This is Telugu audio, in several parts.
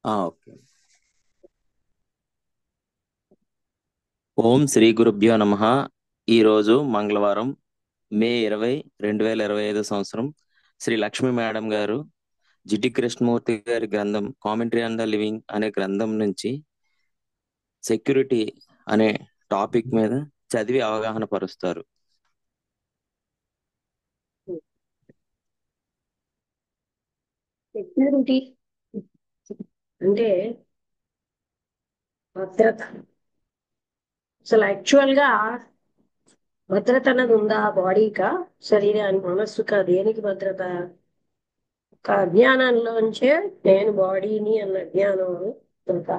ఓకే. ఓం శ్రీ గురుభ్యో నమః. ఈరోజు మంగళవారం, మే 20, 2025 సంవత్సరం. శ్రీ లక్ష్మీ మేడం గారు జిడ్డి కృష్ణమూర్తి గారి గ్రంథం కామెంటరీ ఆన్ ద లివింగ్ అనే గ్రంథం నుంచి సెక్యూరిటీ అనే టాపిక్ మీద చదివి అవగాహన పరుస్తారు. సెక్యూరిటీ అంటే భద్రత. అసలు యాక్చువల్ గా భద్రత అన్నది ఉందా బాడీకా, శరీరానికి, మనస్సుకా? దేనికి భద్రత? ఒక అజ్ఞానంలోంచే నేను బాడీని అన్న అజ్ఞానం భద్రత.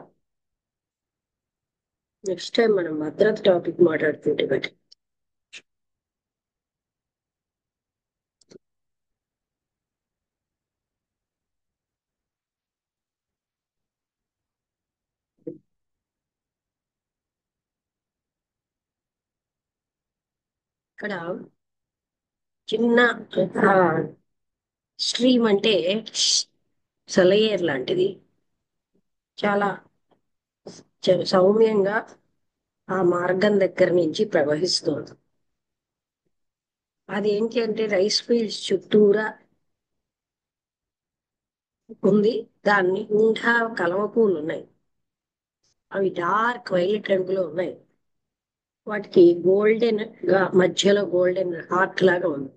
నెక్స్ట్ టైం మనం భద్రత టాపిక్ మాట్లాడుతుంటే బట్టి ఇక్కడ చిన్న స్ట్రీమ్ అంటే సెలయేర్ లాంటిది, చాలా సౌమ్యంగా ఆ మార్గం దగ్గర నుంచి ప్రవహిస్తుంది. అది ఏంటి అంటే రైస్ ఫీల్డ్స్ చుట్టూరా ఉంది. దాన్ని నిండా కలవ పూలు ఉన్నాయి. అవి డార్క్ వైలెట్ రంగులో ఉన్నాయి. వాటికి గోల్డెన్ గా మధ్యలో గోల్డెన్ హార్ట్ లాగా ఉంది.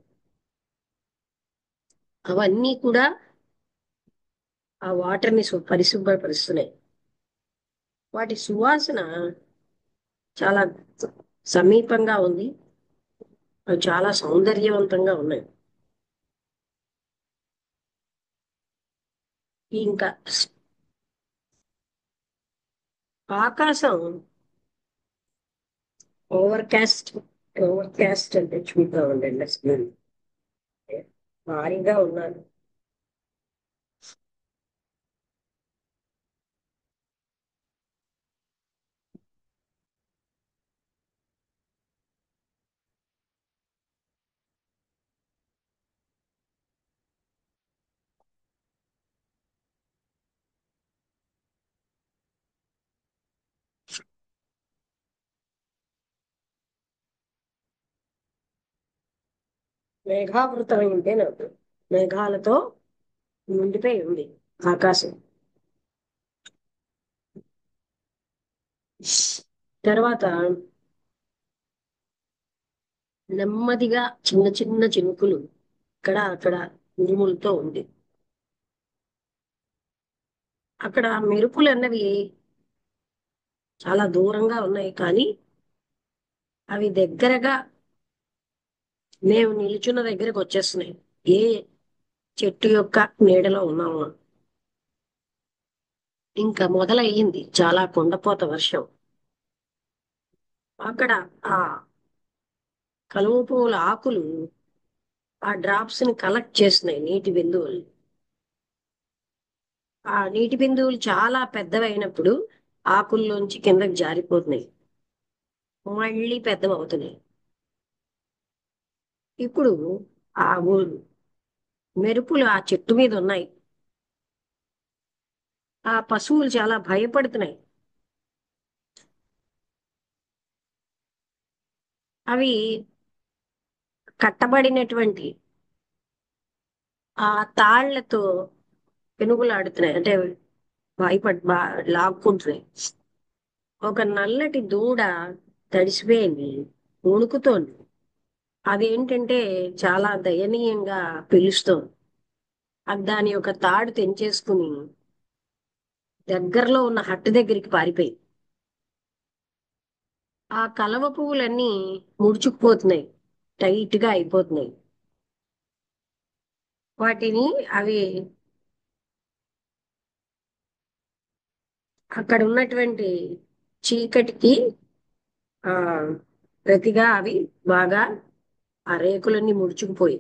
అవన్నీ కూడా ఆ వాటర్ ని పరిశుభ్రపరుస్తున్నాయి. వాటి సువాసన చాలా సమీపంగా ఉంది. అవి చాలా సౌందర్యవంతంగా ఉన్నాయి. ఇంకా ఆకాశం ఓవర్ కాస్ట్. ఓవర్ కాస్ట్ అంటే చూద్దాం ఉండండి అసలు భారీగా ఉన్నారు. మేఘావృతం ఉంటే నాకు మేఘాలతో నిండిపోయి ఉంది ఆకాశం. తర్వాత నెమ్మదిగా చిన్న చిన్న చినుకులు ఇక్కడ అక్కడ ఉరుములతో ఉంది. అక్కడ మెరుపులు అన్నవి చాలా దూరంగా ఉన్నాయి, కానీ అవి దగ్గరగా మేము నిల్చున్న దగ్గరకు వచ్చేస్తున్నాయి. ఏ చెట్టు యొక్క నీడలో ఉన్నాము. ఇంకా మొదలయ్యింది చాలా కుండపోత వర్షం. అక్కడ ఆ కలువ పువ్వుల ఆకులు ఆ డ్రాప్స్ ని కలెక్ట్ చేస్తున్నాయి, నీటి బిందువులు. ఆ నీటి బిందువులు చాలా పెద్దవైనప్పుడు ఆకుల్లోంచి కిందకి జారిపోతున్నాయి, మళ్ళీ పెద్దవవుతున్నాయి. ఇప్పుడు ఆ మెరుపులు ఆ చెట్టు మీద ఉన్నాయి. ఆ పశువులు చాలా భయపడుతున్నాయి. అవి కట్టబడినటువంటి ఆ తాళ్లతో పెనుగులాడుతున్నాయి, అంటే లాక్కుంటున్నాయి. ఒక నల్లటి దూడ తడిసిపోయింది, వణుకుతోంది. అదేంటంటే చాలా దయనీయంగా పిలుస్తోంది. అది దాని యొక్క తాడు తెంచేసుకుని దగ్గరలో ఉన్న హట్టు దగ్గరికి పారిపోయింది. ఆ కలవ పువ్వులన్నీ ముడుచుకుపోతున్నాయి, టైట్ గా అయిపోతున్నాయి. వాటిని అవి అక్కడ ఉన్నటువంటి చీకటికి ఆ ప్రతిగా అవి బాగా ఆ రేకులన్నీ ముడుచుకుపోయి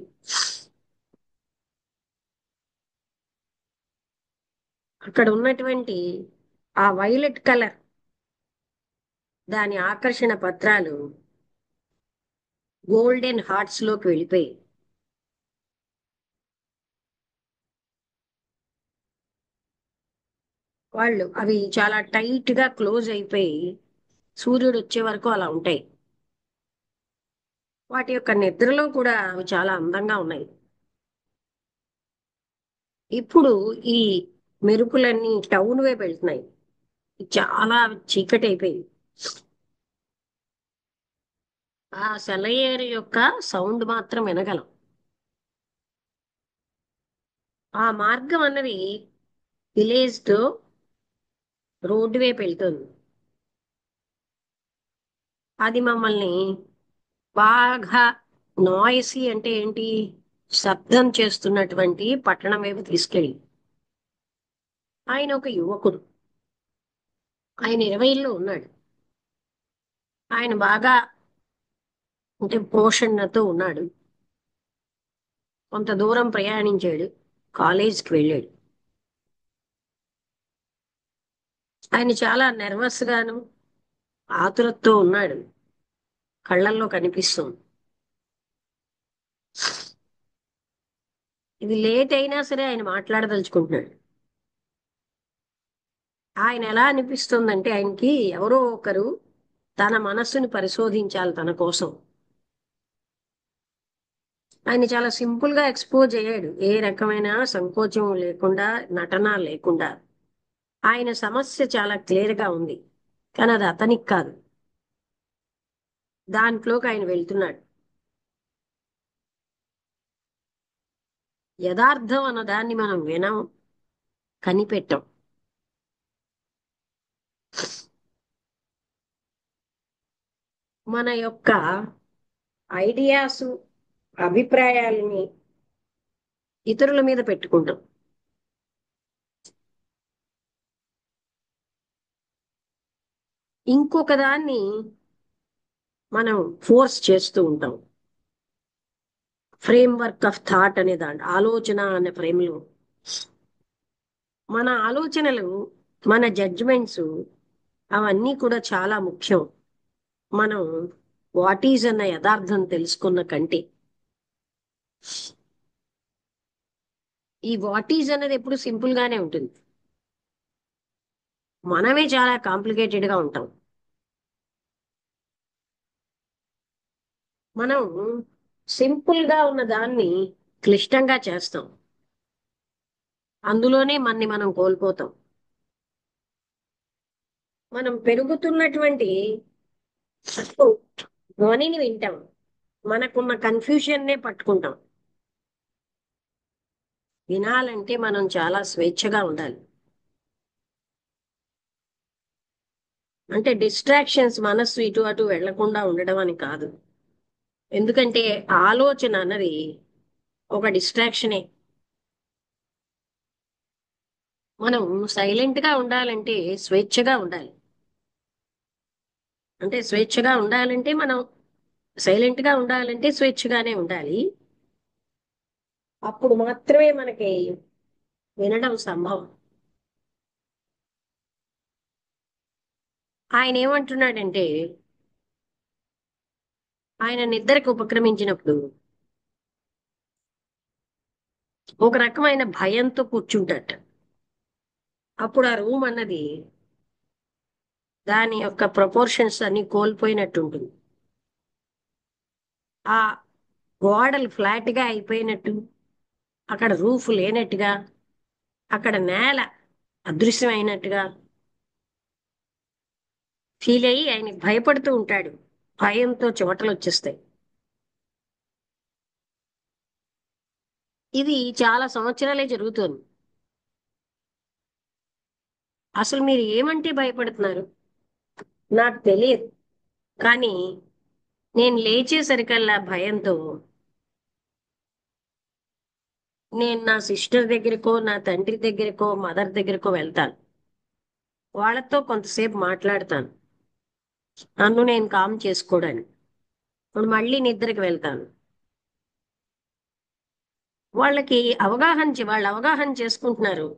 అక్కడ ఉన్నటువంటి ఆ వైలెట్ కలర్ దాని ఆకర్షణ పత్రాలు గోల్డెన్ హార్ట్స్ లోకి వెళ్ళిపోయి వాళ్ళు అవి చాలా టైట్ గా క్లోజ్ అయిపోయి సూర్యుడు వచ్చే వరకు అలా ఉంటాయి. వాటి యొక్క నిద్రలో కూడా అవి చాలా అందంగా ఉన్నాయి. ఇప్పుడు ఈ మెరుపులన్నీ టౌన్ వైపు వెళ్తున్నాయి. చాలా చీకటి అయిపోయింది. ఆ సెలయేరు యొక్క సౌండ్ మాత్రం వినగలం. ఆ మార్గం అన్నది విలేజ్ తో రోడ్డు వైపు వెళ్తుంది. అది మమ్మల్ని బాగా నాయిసీ అంటే ఏంటి, శబ్దం చేస్తున్నటువంటి పట్టణం వైపు తీసుకెళ్ళి. ఆయన ఒక యువకుడు. ఆయన 20లో ఉన్నాడు. ఆయన బాగా అంటే పోషణతో ఉన్నాడు. కొంత దూరం ప్రయాణించాడు. కాలేజీకి వెళ్ళాడు. ఆయన చాలా నెర్వస్ గాను ఆతురతతో ఉన్నాడు. కళ్ళల్లో కనిపిస్తుంది. ఇది లేట్ అయినా సరే ఆయన మాట్లాడదలుచుకుంటున్నాడు. ఆయన ఎలా అనిపిస్తుందంటే ఆయనకి ఎవరో ఒకరు తన మనస్సుని పరిశోధించాలి తన కోసం. ఆయన చాలా సింపుల్ గా ఎక్స్పోజ్ అయ్యాడు, ఏ రకమైన సంకోచం లేకుండా, నటన లేకుండా. ఆయన సమస్య చాలా క్లియర్ గా ఉంది, కానీ అది అతనికి కాదు. దాంట్లోకి ఆయన వెళ్తున్నాడు. యథార్థం అన్న దాన్ని మనం వినం, కనిపెట్టాం. మన యొక్క ఐడియాస్, అభిప్రాయాలని ఇతరుల మీద పెట్టుకుంటాం. ఇంకొక దాన్ని మనం ఫోర్స్ చేస్తూ ఉంటాం. ఫ్రేమ్ వర్క్ ఆఫ్ థాట్ అనే దాంట్లో, ఆలోచన అనే ఫ్రేమ్ లో మన ఆలోచనలు, మన జడ్జిమెంట్స్ అవన్నీ కూడా చాలా ముఖ్యం. మనం వాట్ ఈజ్ అన్న యథార్థం తెలుసుకున్న కంటే. ఈ వాట్ ఈజ్ అన్నది ఎప్పుడు సింపుల్ గానే ఉంటుంది. మనమే చాలా కాంప్లికేటెడ్ గా ఉంటాం. మనం సింపుల్ గా ఉన్న దాన్ని క్లిష్టంగా చేస్తాం. అందులోనే మనని మనం కోల్పోతాం. మనం పెరుగుతున్నటువంటి ధ్వనిని వింటాం, మనకున్న కన్ఫ్యూషన్ నే పట్టుకుంటాం. వినాలంటే మనం చాలా స్వేచ్ఛగా ఉండాలి. అంటే డిస్ట్రాక్షన్స్, మనస్సు ఇటు అటు వెళ్లకుండా ఉండడం అని కాదు. ఎందుకంటే ఆలోచన అన్నది ఒక డిస్ట్రాక్షనే. మనం సైలెంట్ గా ఉండాలంటే స్వేచ్ఛగా ఉండాలి. అంటే స్వేచ్ఛగా ఉండాలంటే మనం సైలెంట్ గా ఉండాలంటే స్వేచ్ఛగానే ఉండాలి. అప్పుడు మాత్రమే మనకి వినడం సంభవం. ఆయన ఏమంటున్నాడంటే, ఆయన నిద్రకు ఉపక్రమించినప్పుడు ఒక రకమైన భయంతో కూర్చుంటాట. అప్పుడు ఆ రూమ్ అన్నది దాని యొక్క ప్రపోర్షన్స్ అన్ని కోల్పోయినట్టు ఉంటుంది. ఆ గోడలు ఫ్లాట్ గా అయిపోయినట్టు, అక్కడ రూఫ్ లేనట్టుగా, అక్కడ నేల అదృశ్యమైనట్టుగా ఫీల్ అయ్యి ఆయన భయపడుతూ ఉంటాడు. భయంతో చెమటలు వచ్చేస్తాయి. ఇది చాలా సంవత్సరాలే జరుగుతోంది. అసలు మీరు ఏమంటే భయపడుతున్నారు నాకు తెలియదు, కానీ నేను లేచేసరికల్లా భయంతో నేను నా సిస్టర్ దగ్గరకో, నా తండ్రి దగ్గరకో, మదర్ దగ్గరకో వెళ్తాను. వాళ్ళతో కొంతసేపు మాట్లాడతాను, నన్ను నేను కామ్ చేసుకోవడానికి. ఇప్పుడు మళ్ళీ నిద్రకి వెళ్తాను. వాళ్ళు అవగాహన చేసుకుంటున్నారు.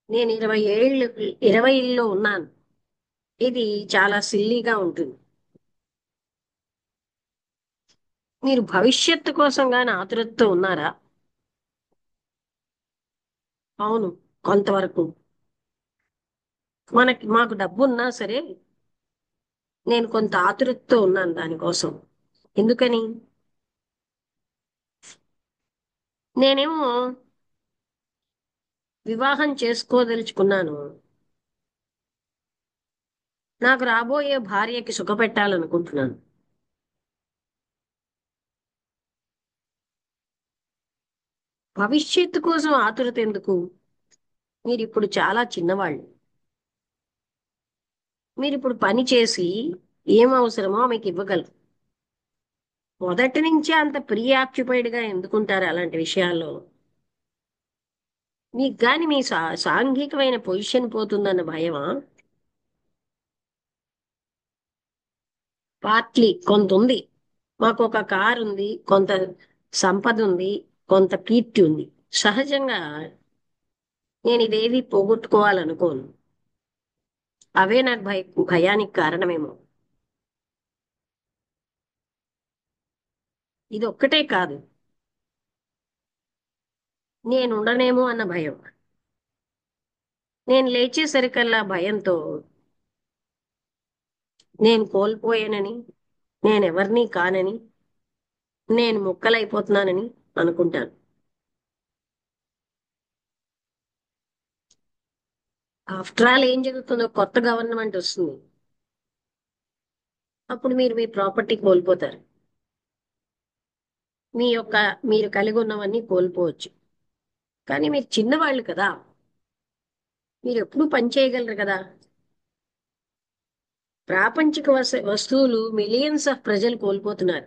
నేను 20 ఏళ్ళు ఉన్నాను. ఇది చాలా సిల్లీగా ఉంటుంది. మీరు భవిష్యత్తు కోసం గాని ఆతురతతో ఉన్నారా? అవును. కొంతవరకు. మాకు డబ్బు ఉన్నా సరే నేను కొంత ఆతురతతో ఉన్నాను దానికోసం. ఎందుకని? నేనేమో వివాహం చేసుకోదలుచుకున్నాను. నాకు రాబోయే భార్యకి సుఖపెట్టాలనుకుంటున్నాను. భవిష్యత్తు కోసం ఆతురత ఎందుకు? మీరు ఇప్పుడు చాలా చిన్నవాళ్ళు. మీరు ఇప్పుడు పని చేసి ఏం అవసరమో మీకు ఇవ్వగలరు. మొదటి నుంచే అంత ప్రీఆక్యుపైడ్ గా ఎందుకుంటారు అలాంటి విషయాల్లో? మీకు గాని మీ సాంఘికమైన పొజిషన్ పోతుందన్న భయమా? పార్ట్లీ కొంత ఉంది. మాకు ఒక కారు ఉంది, కొంత సంపద ఉంది, కొంత కీర్తి ఉంది. సహజంగా నేను ఇవేవి పోగొట్టుకోవాలనుకోను. అవే నాకు భయానికి కారణమేమో. ఇది ఒక్కటే కాదు, నేను ఉండనేమో అన్న భయం. నేను లేచేసరికల్లా భయంతో నేను కోల్పోయానని, నేనెవరిని కానని, నేను ముక్కలైపోతున్నానని అనుకుంటాను. ఆఫ్టర్ ఆల్ ఏం జరుగుతుందో, కొత్త గవర్నమెంట్ వస్తుంది. అప్పుడు మీరు మీ ప్రాపర్టీ కోల్పోతారు. మీ యొక్క మీరు కలిగి ఉన్నవన్నీ కోల్పోవచ్చు. కానీ మీరు చిన్నవాళ్ళు కదా, మీరు ఎప్పుడూ పని చేయగలరు కదా. ప్రాపంచిక వస్తువులు మిలియన్స్ ఆఫ్ ప్రజలు కోల్పోతున్నారు.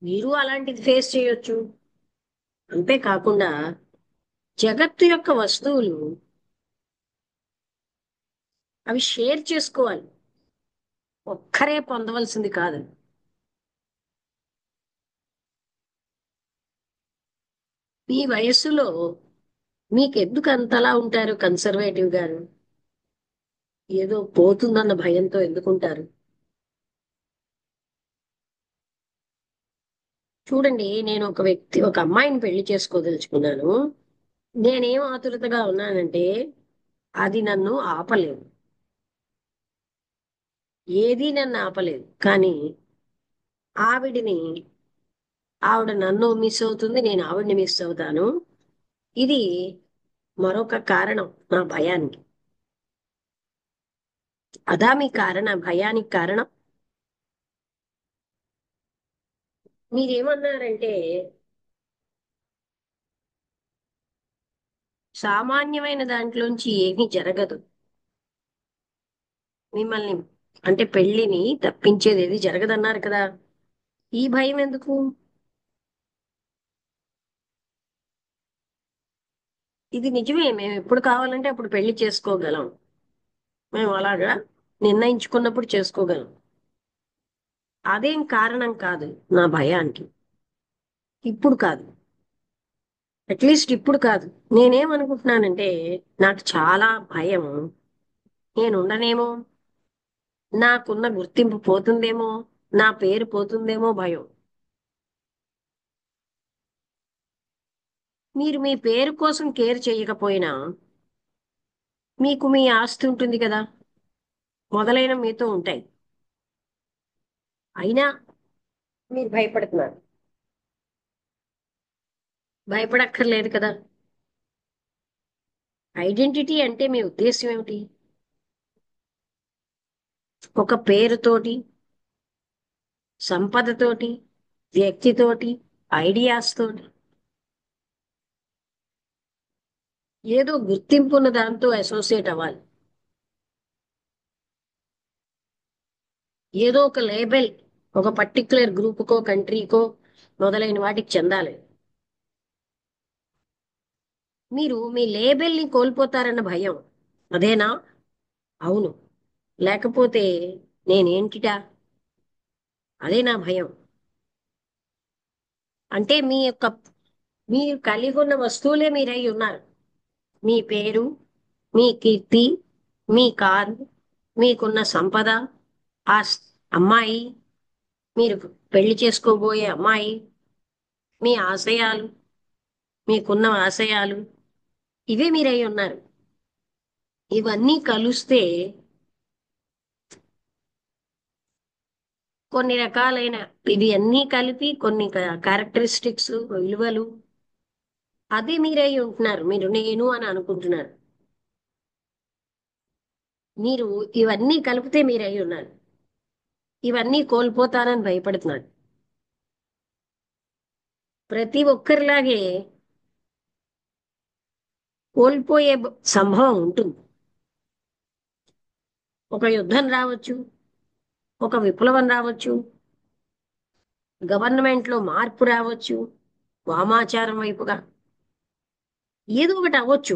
మీరు అలాంటిది ఫేస్ చేయొచ్చు. అంతేకాకుండా జగత్తు యొక్క వస్తువులు అవి షేర్ చేసుకోవాలి, ఒక్కరే పొందవలసింది కాదు. మీ వయస్సులో మీకు ఎందుకు అంతలా ఉంటారు కన్సర్వేటివ్ గారు? ఏదో పోతుందన్న భయంతో ఎందుకుంటారు? చూడండి, నేను ఒక అమ్మాయిని పెళ్లి చేసుకోదలుచుకున్నాను. నేనేం ఆతురతగా ఉన్నానంటే అది నన్ను ఆపలేదు. ఏదీ నన్ను ఆపలేదు. కానీ ఆవిడిని ఆవిడ నన్ను మిస్ అవుతుంది, నేను ఆవిడని మిస్ అవుతాను. ఇది మరొక కారణం నా భయానికి. అదా మీ భయానికి కారణం? మీరేమన్నారంటే సామాన్యమైన దాంట్లోంచి ఏమీ జరగదు, మిమ్మల్ని అంటే పెళ్లిని తప్పించేది ఏది జరగదన్నారు కదా. ఈ భయం ఎందుకు? ఇది నిజమే, మేము ఎప్పుడు కావాలంటే అప్పుడు పెళ్లి చేసుకోగలం. మేము అలాగా నిర్ణయించుకున్నప్పుడు చేసుకోగలం. అదేం కారణం కాదు నా భయానికి. ఇప్పుడు కాదు, అట్లీస్ట్ ఇప్పుడు కాదు. నేనేమనుకుంటున్నానంటే నాకు చాలా భయం, నేను ఉండనేమో, నాకున్న గుర్తింపు పోతుందేమో, నా పేరు పోతుందేమో భయం. మీరు మీ పేరు కోసం కేర్ చేయకపోయినా మీకు మీ ఆస్తి ఉంటుంది కదా, మొదలైన మీతో ఉంటాయి. అయినా మీరు భయపడుతున్నారు. భయపడక్కర్లేదు కదా. ఐడెంటిటీ అంటే మీ ఉద్దేశం ఏమిటి? ఒక పేరుతోటి, సంపదతోటి, వ్యక్తితోటి, ఐడియాస్ తోటి, ఏదో గుర్తింపు ఉన్న దాంతో అసోసియేట్ అవ్వాలి. ఏదో ఒక లేబెల్ ఒక పర్టిక్యులర్ గ్రూపుకో, కంట్రీకో, మొదలైన వాటికి చెందాలి. మీరు మీ లేబెల్ని కోల్పోతారన్న భయం అదేనా? అవును. లేకపోతే నేనేంటిటా? అదే నా భయం. అంటే మీరు కలిగి ఉన్న వస్తువులే మీరై ఉన్నారు. మీ పేరు, మీ కీర్తి, మీ కారు, మీకున్న సంపద, ఆ అమ్మాయి, మీరు పెళ్లి చేసుకోబోయే అమ్మాయి, మీ ఆశయాలు, మీకున్న ఆశయాలు, ఇవే మీరై ఉన్నారు. ఇవన్నీ కలిస్తే కొన్ని రకాలైన, ఇవి అన్నీ కలిపి కొన్ని క్యారెక్టరిస్టిక్స్, విలువలు, అదే మీరై ఉంటున్నారు. మీరు నేను అని అనుకుంటున్నారు. మీరు ఇవన్నీ కలిపితే మీరై ఉన్నారు. ఇవన్నీ కోల్పోతానని భయపడుతున్నాడు. ప్రతి ఒక్కరిలాగే కోల్పోయే సంభవం ఉంటుంది. ఒక యుద్ధం రావచ్చు, ఒక విప్లవం రావచ్చు, గవర్నమెంట్ లో మార్పు రావచ్చు, వామాచారం వైపుగా ఏదో ఒకటి అవ్వచ్చు.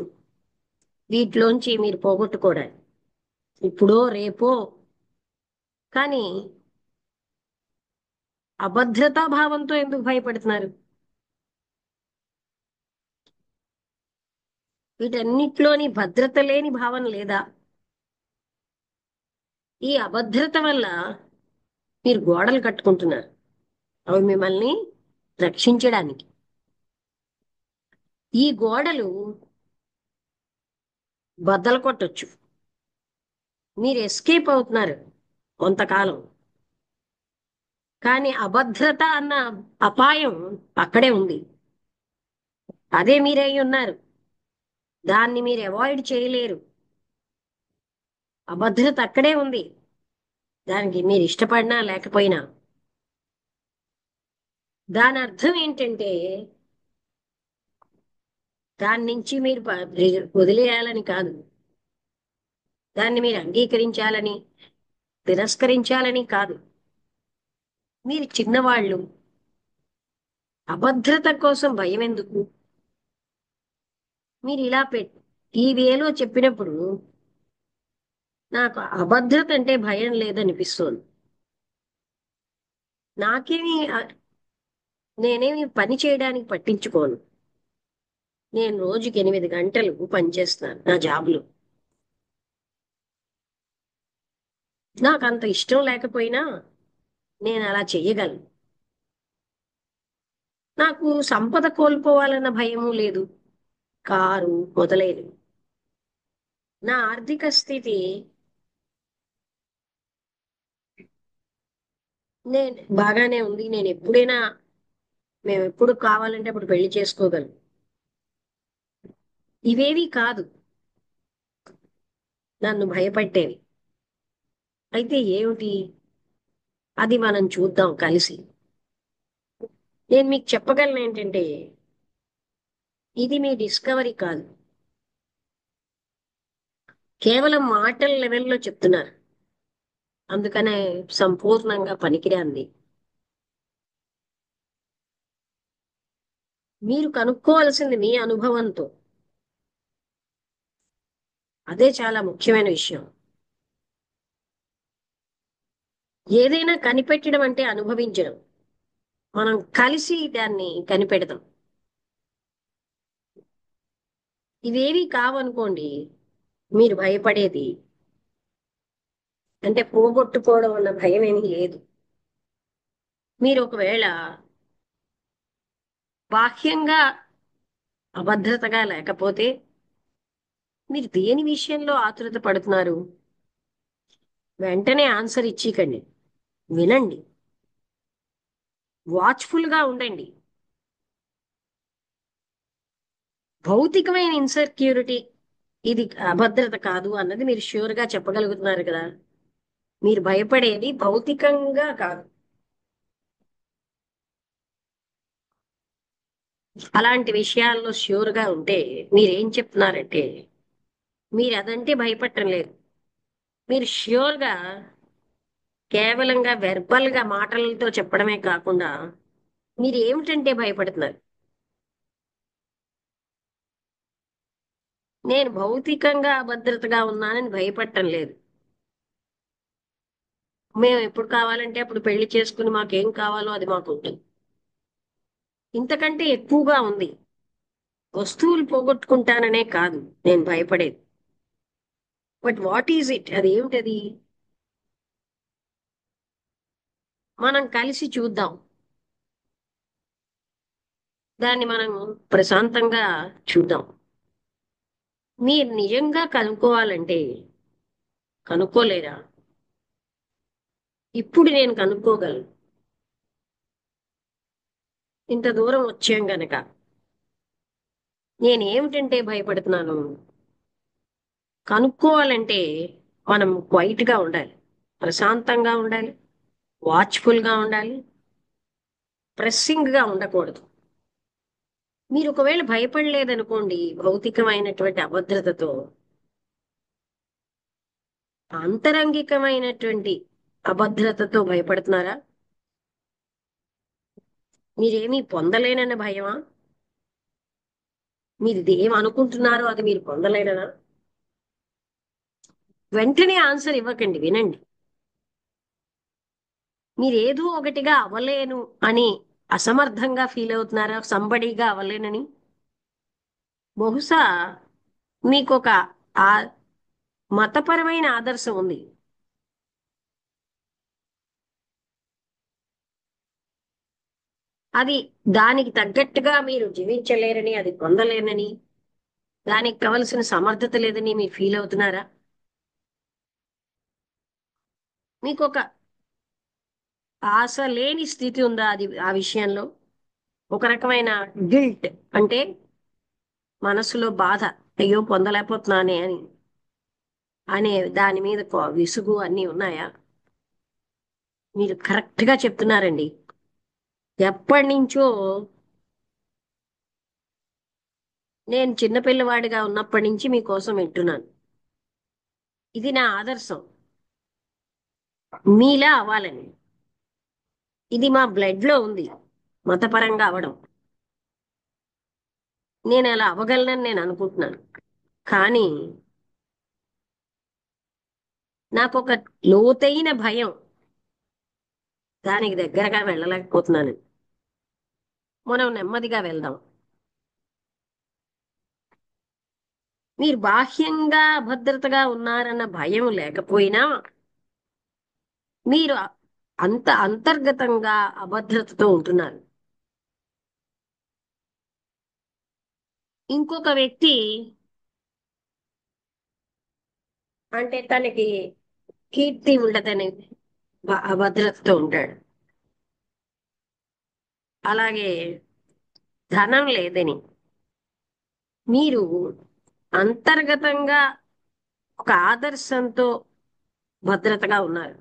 వీటిలోంచి మీరు పోగొట్టుకోవడానికి ఇప్పుడో రేపో. కానీ అభద్రతా భావంతో ఎందుకు భయపడుతున్నారు? వీటన్నిటిలోని భద్రత లేని భావన లేదా? ఈ అభద్రత వల్ల మీరు గోడలు కట్టుకుంటున్నారు. అవి మిమ్మల్ని రక్షించడానికి. ఈ గోడలు బద్దలు కొట్టొచ్చు. మీరు ఎస్కేప్ అవుతున్నారు కొంతకాలం. కానీ అభద్రత అన్న అపాయం అక్కడే ఉంది. అదే మీరై ఉన్నారు. దాన్ని మీరు అవాయిడ్ చేయలేరు. అభద్రత అక్కడే ఉంది. దానికి మీరు ఇష్టపడినా లేకపోయినా. దాని అర్థం ఏంటంటే దాని నుంచి మీరు వదిలేయాలని కాదు. దాన్ని మీరు అంగీకరించాలని, తిరస్కరించాలని కాదు. మీరు చిన్నవాళ్ళు. అభద్రత కోసం భయం ఎందుకు? మీరు ఇలా ఈ వేలో చెప్పినప్పుడు నాకు అభద్రత అంటే భయం లేదనిపిస్తోంది. నాకేమి నేనేమి పని చేయడానికి పట్టించుకోను. నేను రోజుకి 8 గంటలు పనిచేస్తాను నా జాబ్లో. నాకు అంత ఇష్టం లేకపోయినా నేను అలా చెయ్యగలను. నాకు సంపద కోల్పోవాలన్న భయము లేదు. కారు మొదలైనవి. నా ఆర్థిక స్థితి నేను బాగానే ఉంది. నేను ఎప్పుడైనా, మేము ఎప్పుడు కావాలంటే అప్పుడు పెళ్లి చేసుకోగలం. ఇవేవి కాదు నన్ను భయపెట్టేవి. అయితే ఏమిటి? అది మనం చూద్దాం కలిసి. నేను మీకు చెప్పగలను ఏంటంటే ఇది మీ డిస్కవరీ కాదు. కేవలం మాటల లెవెల్లో చెప్తున్నారు. అందుకనే సంపూర్ణంగా పనికిరాంది. మీరు కనుక్కోవాల్సింది మీ అనుభవంతో. అదే చాలా ముఖ్యమైన విషయం. ఏదైనా కనిపెట్టడం అంటే అనుభవించడం. మనం కలిసి దాన్ని కనిపెడదాం. ఇవేవి కావనుకోండి, మీరు భయపడేది అంటే పోగొట్టుకోవడం అన్న భయం ఏమీ లేదు. మీరు ఒకవేళ బాహ్యంగా అభద్రతగా లేకపోతే మీరు దేని విషయంలో ఆతురత పడుతున్నారు? వెంటనే ఆన్సర్ ఇచ్చికండి. వినండి. వాచ్ఫుల్ గా ఉండండి. భౌతికమైన ఇన్సెక్యూరిటీ ఇది అభద్రత కాదు అన్నది మీరు ష్యూర్ గా చెప్పగలుగుతున్నారు కదా. మీరు భయపడేది భౌతికంగా కాదు. అలాంటి విషయాల్లో ష్యూర్ గా ఉంటే మీరేం చెప్తున్నారంటే మీరు అదంటే భయపడటం లేదు. మీరు ష్యూర్ గా కేవలంగా వెర్బల్ గా మాటలతో చెప్పడమే కాకుండా మీరు ఏమిటంటే భయపడుతున్నారు. నేను భౌతికంగా అభద్రతగా ఉన్నానని భయపడటం లేదు. మేము ఎప్పుడు కావాలంటే అప్పుడు పెళ్లి చేసుకుని మాకేం కావాలో అది మాకు ఉంటుంది. ఇంతకంటే ఎక్కువగా ఉంది. వస్తువులు పోగొట్టుకుంటాననే కాదు నేను భయపడేది. But what is it? అది ఏమిటది? మనం కలిసి చూద్దాం. దాన్ని మనం ప్రశాంతంగా చూద్దాం. మీరు నిజంగా కనుక్కోవాలంటే కనుక్కోలేరా? ఇప్పుడు నేను కనుక్కోగలను. ఇంత దూరం వచ్చాం గనక నేను ఏమిటంటే భయపడుతున్నాను. కనుక్కోవాలంటే మనం క్వైట్ గా ఉండాలి, ప్రశాంతంగా ఉండాలి, వాచ్ఫుల్ గా ఉండాలి, ప్రెస్సింగ్ గా ఉండకూడదు. మీరు ఒకవేళ భయపడలేదనుకోండి భౌతికమైనటువంటి అభద్రతతో, ఆంతరంగికమైనటువంటి అభద్రతతో భయపడుతున్నారా? మీరేమీ పొందలేనన్న భయమా? మీరు ఇది ఏం అనుకుంటున్నారో అది మీరు పొందలేరనా? వెంటనే ఆన్సర్ ఇవ్వకండి, వినండి. మీరు ఏదో ఒకటిగా అవ్వలేను అని అసమర్థంగా ఫీల్ అవుతున్నారా? సంబడిగా అవ్వలేనని. బహుశా మీకు ఒక ఆ మతపరమైన ఆదర్శం ఉంది. అది దానికి తగ్గట్టుగా మీరు జీవించలేరని, అది పొందలేరని, దానికి కావలసిన సమర్థత లేదని మీరు ఫీల్ అవుతున్నారా? మీకు ఒక ఆశ లేని స్థితి ఉందా అది ఆ విషయంలో? ఒక రకమైన గిల్ట్, అంటే మనసులో బాధ, అయ్యో పొందలేకపోతున్నానే అని అనే దాని మీద విసుగు అన్నీ ఉన్నాయా? మీరు కరెక్ట్ గా చెప్తున్నారండి. ఎప్పటి నుంచో నేను చిన్నపిల్లవాడిగా ఉన్నప్పటి నుంచి మీకోసం వింటున్నాను. ఇది నా ఆదర్శం, మీలా అవ్వాలని. ఇది మా బ్లడ్ లో ఉంది, మతపరంగా అవడం. నేను అలా అవ్వగలనని నేను అనుకుంటున్నాను. కానీ నాకు ఒక లోతైన భయం, దానికి దగ్గరగా వెళ్ళలేకపోతున్నాను. మనం నెమ్మదిగా వెళ్దాం. మీరు బాహ్యంగా అభద్రతగా ఉన్నారన్న భయం లేకపోయినా మీరు అంత అంతర్గతంగా అభద్రతతో ఉంటున్నారు. ఇంకొక వ్యక్తి అంటే తనకి కీర్తి ఉండదని అభద్రతతో ఉంటాడు. అలాగే ధనం లేదని. మీరు అంతర్గతంగా ఒక ఆదర్శంతో భద్రతగా ఉన్నారు.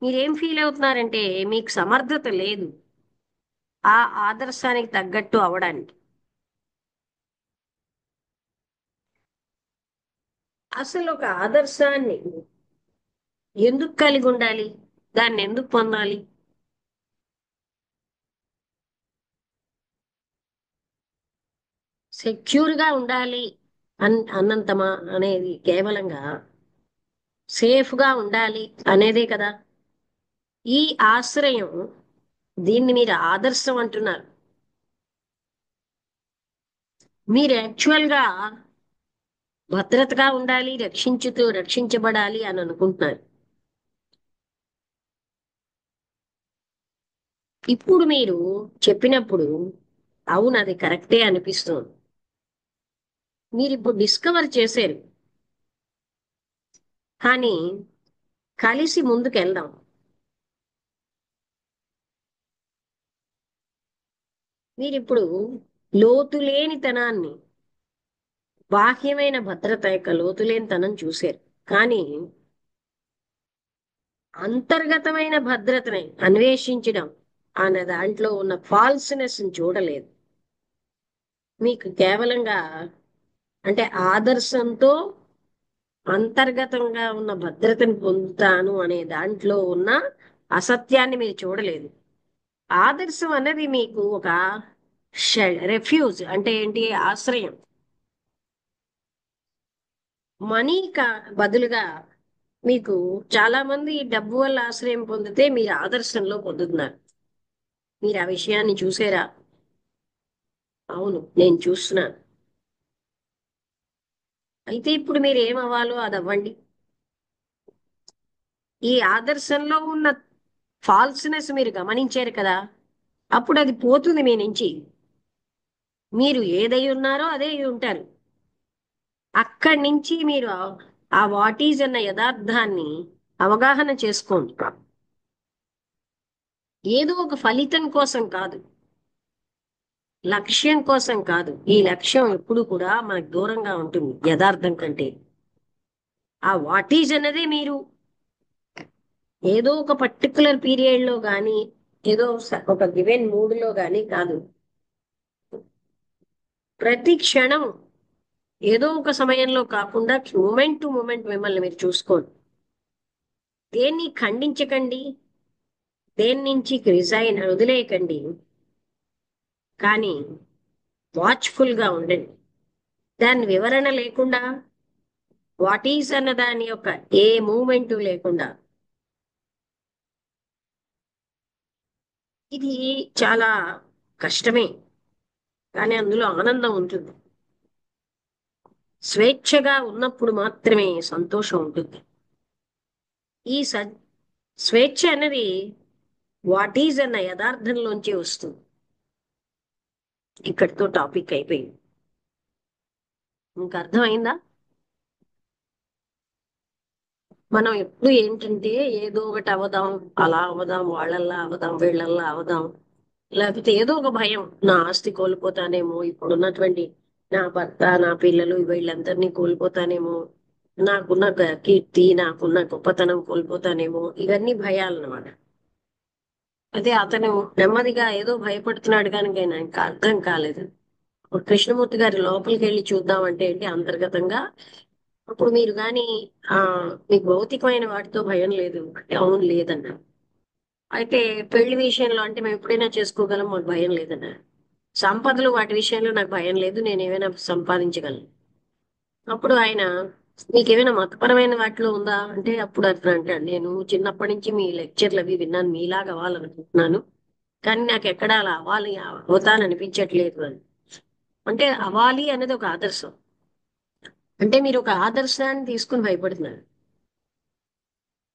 మీరేం ఫీల్ అవుతున్నారంటే మీకు సమర్థత లేదు ఆ ఆదర్శానికి తగ్గట్టు అవడానికి. అసలు ఒక ఆదర్శాన్ని ఎందుకు కలిగి ఉండాలి? దాన్ని ఎందుకు పొందాలి? సెక్యూర్ గా ఉండాలి అన్నంతమా అనేది కేవలంగా సేఫ్ గా ఉండాలి అనేదే కదా ఈ ఆశ్రయం. దీన్ని మీరు ఆదర్శం అంటున్నారు. మీరు యాక్చువల్ గా భద్రతగా ఉండాలి, రక్షించబడాలి అని అనుకుంటున్నారు. ఇప్పుడు మీరు చెప్పినప్పుడు అవును అది కరెక్టే అనిపిస్తుంది. మీరు ఇప్పుడు డిస్కవర్ చేశారు. కానీ కలిసి ముందుకెళ్దాం. మీరిప్పుడు లోతులేనితనాన్ని, బాహ్యమైన భద్రత యొక్క లోతులేనితనం చూశారు. కానీ అంతర్గతమైన భద్రతని అన్వేషించడం అనే దాంట్లో ఉన్న ఫాల్స్నెస్ చూడలేదు. మీకు కేవలంగా అంటే ఆదర్శంతో అంతర్గతంగా ఉన్న భద్రతను పొందుతాను అనే దాంట్లో ఉన్న అసత్యాన్ని మీరు చూడలేదు. ఆదర్శం అన్నది మీకు ఒక రెఫ్యూజ్, అంటే ఏంటి, ఆశ్రయం. మనీ బదులుగా మీకు చాలా మంది డబ్బు వల్ల ఆశ్రయం పొందితే మీరు ఆదర్శంలో పొందుతున్నారు. మీరు ఆ విషయాన్ని చూసారా? అవును, నేను చూస్తున్నాను. అయితే ఇప్పుడు మీరు ఏమవ్వాలో అది అవ్వండి. ఈ ఆదర్శంలో ఉన్న ఫాల్స్నెస్ మీరు గమనించారు కదా, అప్పుడు అది పోతుంది మీ నుంచి. మీరు ఏదై ఉన్నారో అదే అయి ఉంటారు. అక్కడి నుంచి మీరు ఆ వాట్ ఈజ్ అన్న యథార్థాన్ని అవగాహన చేసుకోండి. ఏదో ఒక ఫలితం కోసం కాదు, లక్ష్యం కోసం కాదు. ఈ లక్ష్యం ఎప్పుడు కూడా మనకు దూరంగా ఉంటుంది యథార్థం కంటే. ఆ వాట్ ఈజ్ అన్నదే మీరు ఏదో ఒక పర్టికులర్ పీరియడ్ లో గాని, ఏదో ఒక గివెన్ మూడ్ లో గాని కాదు. ప్రతి క్షణం ఏదో ఒక సమయంలో కాకుండా మూమెంట్ టు మూమెంట్ మిమ్మల్ని మీరు చూసుకోండి. దేన్ని ఖండించకండి, దేని నుంచి రిజైన్ వదిలేయకండి, కానీ వాచ్ఫుల్ గా ఉండండి. దాని వివరణ లేకుండా, వాట్ ఈజ్ అన్న దాని యొక్క ఏ మూమెంట్ లేకుండా. ఇది చాలా కష్టమే, కానీ అందులో ఆనందం ఉంటుంది. స్వేచ్ఛగా ఉన్నప్పుడు మాత్రమే సంతోషం ఉంటుంది. ఈ స్వేచ్ఛ అనేది వాట్ ఈజ్ అన్న యథార్థంలోంచి వస్తుంది. ఇక్కడితో టాపిక్ అయిపోయింది. ఇంకా అర్థమైందా? మనం ఎప్పుడు ఏంటంటే ఏదో ఒకటి అవదాం, అలా అవదాం, వాళ్ళల్లా అవదాం, వీళ్ళల్లా అవదాం, లేకపోతే ఏదో ఒక భయం, నా ఆస్తి కోల్పోతానేమో, ఇప్పుడున్నటువంటి నా భర్త, నా పిల్లలు, వీళ్ళందరినీ కోల్పోతానేమో, నాకున్న కీర్తి, నాకున్న గొప్పతనం కోల్పోతానేమో, ఇవన్నీ భయాలు అన్నమాట. అదే అతను నెమ్మదిగా ఏదో భయపడుతున్నాడు కానీ ఆయనకు అర్థం కాలేదు. ఇప్పుడు కృష్ణమూర్తి గారి లోపలికి వెళ్ళి చూద్దామంటే ఏంటి అంతర్గతంగా. అప్పుడు మీరు కానీ ఆ మీకు భౌతికమైన వాటితో భయం లేదు అంటే అవును లేదన్న. అయితే పెళ్లి విషయంలో అంటే మేము ఎప్పుడైనా చేసుకోగలం, మాకు భయం లేదన్న. సంపదలు వాటి విషయంలో నాకు భయం లేదు, నేను ఏమైనా సంపాదించగలను. అప్పుడు ఆయన మీకేమైనా మతపరమైన వాటిలో ఉందా అంటే అప్పుడు అతను అంటాడు, నేను చిన్నప్పటి నుంచి మీ లెక్చర్లు అవి విన్నాను, మీలాగా అవ్వాలనుకుంటున్నాను, కానీ నాకు ఎక్కడ అలా అవ్వాలి అవుతాననిపించట్లేదు అని. అంటే అవ్వాలి అనేది ఒక ఆదర్శం. అంటే మీరు ఒక ఆదర్శాన్ని తీసుకుని భయపడుతున్నారు.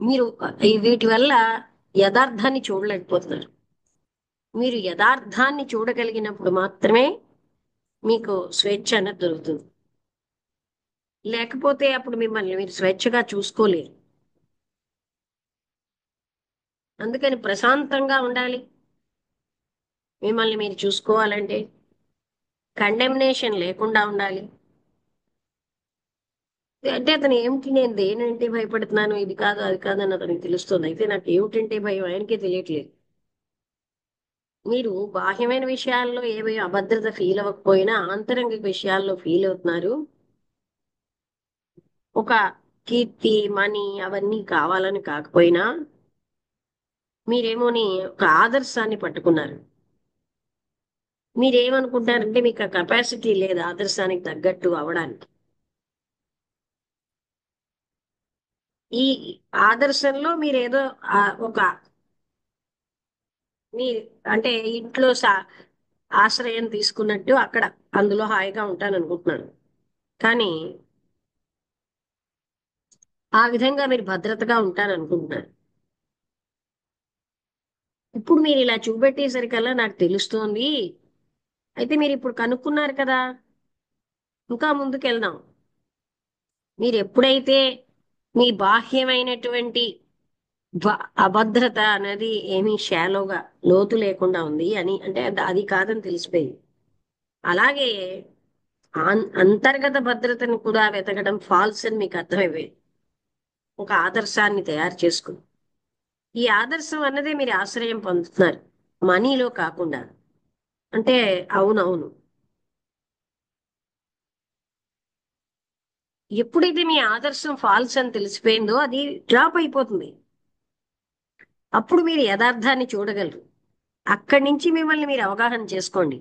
మీరు వీటి వల్ల యథార్థాన్ని చూడలేకపోతున్నారు. మీరు యథార్థాన్ని చూడగలిగినప్పుడు మాత్రమే మీకు స్వేచ్ఛ అనేది దొరుకుతుంది. లేకపోతే అప్పుడు మిమ్మల్ని మీరు స్వేచ్ఛగా చూసుకోలేరు. అందుకని ప్రశాంతంగా ఉండాలి. మిమ్మల్ని మీరు చూసుకోవాలంటే కండెమ్నేషన్ లేకుండా ఉండాలి. అంటే అతను ఏమిటి, నేను దేనంటే భయపడుతున్నాను, ఇది కాదు అది కాదు అని అతనికి తెలుస్తుంది. అయితే నాకు ఏమిటంటే భయం ఆయనకే తెలియట్లేదు. మీరు బాహ్యమైన విషయాల్లో ఏమీ అభద్రత ఫీల్ అవ్వకపోయినా ఆంతరంగిక విషయాల్లో ఫీల్ అవుతున్నారు. ఒక కీర్తి, మనీ అవన్నీ కావాలని కాకపోయినా మీరేమోని ఒక ఆదర్శాన్ని పట్టుకున్నారు. మీరేమనుకుంటారంటే మీకు ఆ కెపాసిటీ లేదు ఆదర్శానికి తగ్గట్టు అవడానికి. ఈ ఆదర్శంలో మీరేదో ఒక మీ అంటే ఇంట్లో ఆశ్రయం తీసుకున్నట్టు అక్కడ అందులో హాయిగా ఉంటాను అనుకుంటున్నాను. కానీ ఆ విధంగా మీరు భద్రతగా ఉంటాను అనుకుంటున్నారు. ఇప్పుడు మీరు ఇలా చూపెట్టేసరికల్లా నాకు తెలుస్తోంది. అయితే మీరు ఇప్పుడు కనుక్కున్నారు కదా, ఇంకా ముందుకెళ్దాం. మీరు ఎప్పుడైతే మీ బాహ్యమైనటువంటి అభద్రత అనేది ఏమీ షాలోగా లోతు లేకుండా ఉంది అని అంటే అది కాదని తెలిసిపోయింది. అలాగే అంతర్గత భద్రతను కూడా వెతకడం ఫాల్స్ అని మీకు అర్థమైపోయింది. ఒక ఆదర్శాన్ని తయారు చేసుకుని ఈ ఆదర్శం అన్నదే మీరు ఆశ్రయం పొందుతున్నారు, మనీలో కాకుండా. అంటే అవునవును, ఎప్పుడైతే మీ ఆదర్శం ఫాల్స్ అని తెలిసిపోయిందో అది డ్రాప్ అయిపోతుంది. అప్పుడు మీరు యథార్థాన్ని చూడగలరు. అక్కడి నుంచి మిమ్మల్ని మీరు అవగాహన చేసుకోండి.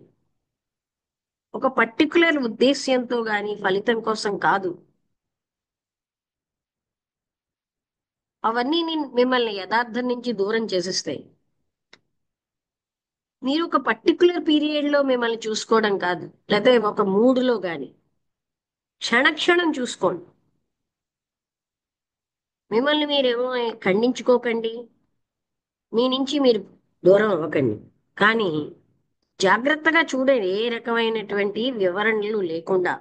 ఒక పర్టికులర్ ఉద్దేశ్యంతో గాని ఫలితం కోసం కాదు. అవన్నీ మిమ్మల్ని యథార్థం నుంచి దూరం చేసేస్తాయి. మీరు ఒక పర్టికులర్ పీరియడ్ లో మిమ్మల్ని చూసుకోవడం కాదు, లేకపోతే ఒక మూడులో గాని క్షణక్షణం చూసుకోండి. మిమ్మల్ని మీరేమో ఖండించుకోకండి, మీ నుంచి మీరు దూరం అవ్వకండి. కానీ జాగ్రత్తగా చూడండి, ఏ రకమైనటువంటి వివరణలు లేకుండా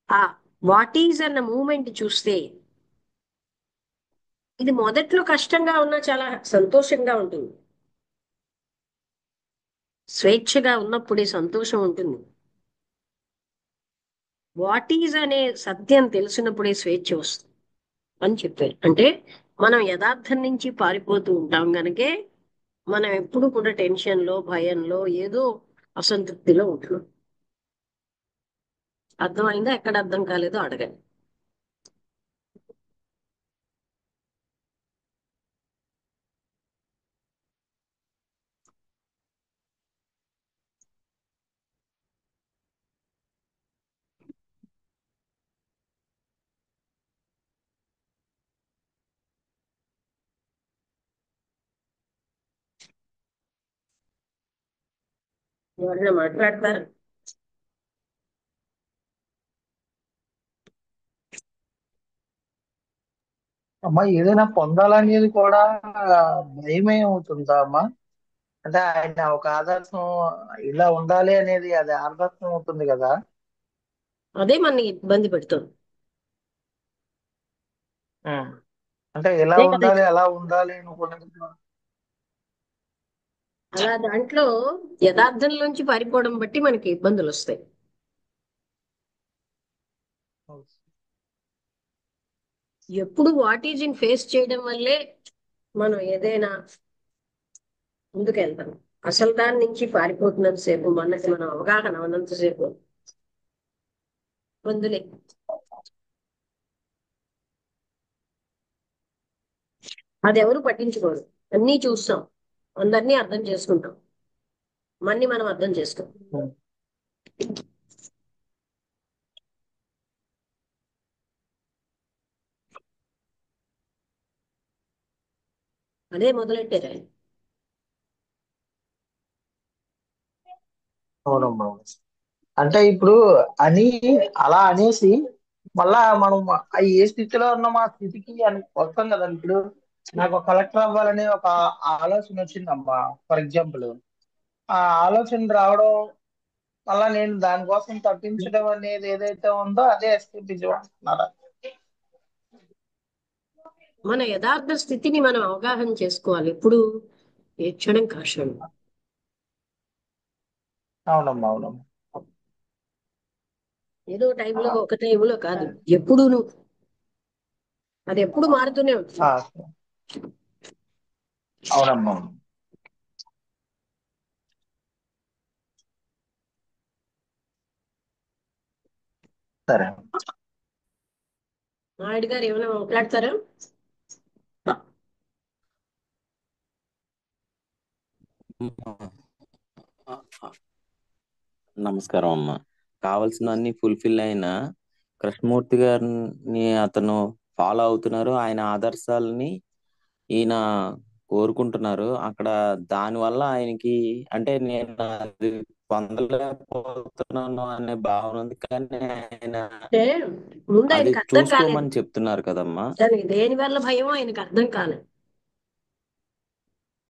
ఆ వాట్ ఈజ్ అన్న మూమెంట్ చూస్తే ఇది మొదట్లో కష్టంగా ఉన్నా చాలా సంతోషంగా ఉంటుంది. స్వేచ్ఛగా ఉన్నప్పుడే సంతోషం ఉంటుంది. వాట్ ఈజ్ అనే సత్యం తెలిసినప్పుడే స్వేచ్ఛ వస్తుంది అని చెప్పారు. అంటే మనం యథార్థం నుంచి పారిపోతూ ఉంటాం గనకే మనం ఎప్పుడు కూడా టెన్షన్ లో, భయంలో, ఏదో అసంతృప్తిలో ఉంటున్నాం. అర్థమైందా? ఎక్కడ అర్థం కాలేదో అడగండి. ఎవరైనా మాట్లాడతారా? అమ్మా ఏదైనా పొందాలనేది కూడా భయమే అవుతుందా అమ్మా? అంటే ఆయన ఒక ఆదర్శం ఇలా ఉండాలి అనేది అది ఆదర్శం అవుతుంది కదా. అదే మనకి ఇబ్బంది పెడుతుంది. ఉం. అంటే ఎలా అదే కదా ఉండాలి అలా ఉండాలి అనుకున్నది. అలా దాంట్లో యథార్థంలోంచి పారిపోవడం బట్టి మనకి ఇబ్బందులు వస్తాయి. ఎప్పుడు వాట్ ఈజ్ ఇన్ ఫేస్ చేయడం వల్లే మనం ఏదైనా ముందుకెళ్తాం. అసలు దాని నుంచి పారిపోతున్నంత సేపు, మనకి మనం అవగాహన ఉన్నంతసేపు ఇబ్బందులే. అది ఎవరు పట్టించుకోరు. అన్నీ చూస్తాం, అందరినీ అర్థం చేసుకుంటాం, మన్ని మనం అర్థం చేసుకోం. ఉం. అదే మొదలెట్టారు ఆయన. అవునమ్మా. అంటే ఇప్పుడు అని అలా అనేసి మళ్ళా మనం ఏ స్థితిలో ఉన్నాం ఆ స్థితికి అని వస్తాం కదా. ఇప్పుడు నాకు కలెక్టర్ అవ్వాలనే ఒక ఆలోచన వచ్చిందమ్మా, ఫర్ ఎగ్జాంపుల్. ఆ ఆలోచన రావడం వల్ల నేను దానికోసం తప్పించడం అనేది ఏదైతే ఉందో అదే ఎస్కేపిజం అంటున్నారా? మన యథార్థ స్థితిని మనం అవగాహన చేసుకోవాలి. ఎప్పుడు ఏ క్షణం కాక్షణం. అవునమ్మా, అవునమ్మా. ఏదో టైంలో, ఒక టైంలో కాదు, ఎప్పుడూను. అది ఎప్పుడు మారుతూనే ఉంటుంది. ఆ, అవునమ్మా. సరే. నాయుడు గారు ఏమైనా మాట్లాడతారా? నమస్కారం అమ్మా. కావాల్సిన అన్ని ఫుల్ఫిల్ అయిన కృష్ణమూర్తి గారిని అతను ఫాలో అవుతున్నారు. ఆయన ఆదర్శాలని ఈయన కోరుకుంటున్నారు. అక్కడ దానివల్ల ఆయనకి అంటే నేను అది పొందలేకపోతున్నాను అనే భావన ఉంది. కానీ ఆయన అంటే ముందు అది ఆయనకు అర్థం కాలేదు. చూసుకోమని చెప్తున్నారు కదమ్మా. దానికి దేని వల్ల భయమో ఆయనకు అర్థం కాలేదు.